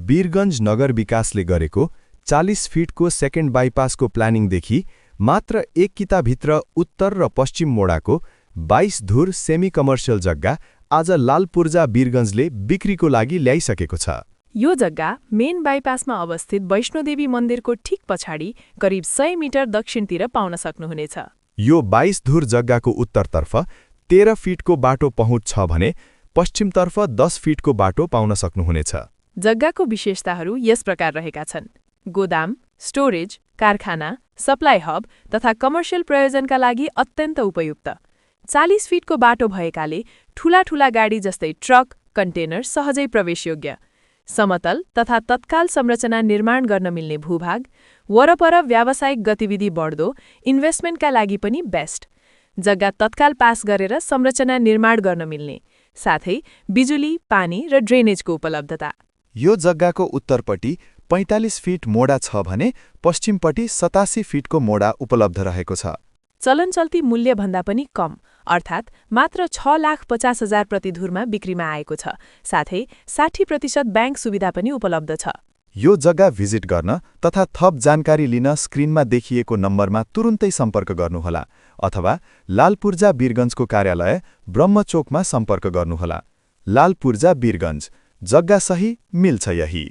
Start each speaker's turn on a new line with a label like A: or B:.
A: वीरगञ्ज नगर विकासले गरेको 40 फिटको सेकेन्ड बाइपासको प्लानिङदेखि मात्र 1 किताभित्र उत्तर र पश्चिम मोडाको 22 धुर सेमी कमर्सियल जग्गा आज लालपुर्जा वीरगञ्जले बिक्रीको लागि ल्याइसकेको छ।
B: यो जग्गा मेन बाइपासमा अवस्थित वैष्णोदेवी मन्दिरको ठिक पछाडि करिब 100 मिटर दक्षिणतिर पाउन सक्नुहुनेछ।
A: यो 22 धुर जग्गाको उत्तरतर्फ 13 फिटको बाटो पहुँच छ भने पश्चिमतर्फ 10 फिटको बाटो पाउन सक्नुहुनेछ।
B: जग्गाको विशेषताहरू यस प्रकार रहेका छन्: गोदाम, स्टोरेज, कारखाना, सप्लाई हब तथा कमर्सियल प्रयोजनका लागि अत्यन्त उपयुक्त। 40 फिटको बाटो भएकाले ठूला गाडी जस्तै ट्रक, कन्टेनर सहजै प्रवेशयोग्य। समतल तथा तत्काल संरचना निर्माण गर्न मिल्ने भूभाग, वरपर व्यावसायिक गतिविधि बढ्दो, इन्भेस्टमेन्टका लागि पनि बेस्ट। जग्गा तत्काल पास गरेर संरचना निर्माण गर्न मिल्ने, साथै बिजुली, पानी र ड्रेनेजको उपलब्धता।
C: यो जग्गाको उत्तरपट्टि 45 फिट मोडा छ भने पश्चिमपट्टि 87 फिटको मोडा उपलब्ध रहेको छ।
B: चलनचल्ती मूल्यभन्दा पनि कम, अर्थात् मात्र 6,50,000 प्रति धुरमा बिक्रीमा आएको छ। साथै 60% ब्याङ्क सुविधा पनि उपलब्ध छ।
C: यो जग्गा भिजिट गर्न तथा थप जानकारी लिन स्क्रिनमा देखिएको नम्बरमा तुरुन्तै सम्पर्क गर्नुहोला अथवा लालपुर्जा वीरगञ्जको कार्यालय ब्रह्मचोकमा सम्पर्क गर्नुहोला। लालपुर्जा वीरगञ्ज, जग्गा सही मिल्छ यही।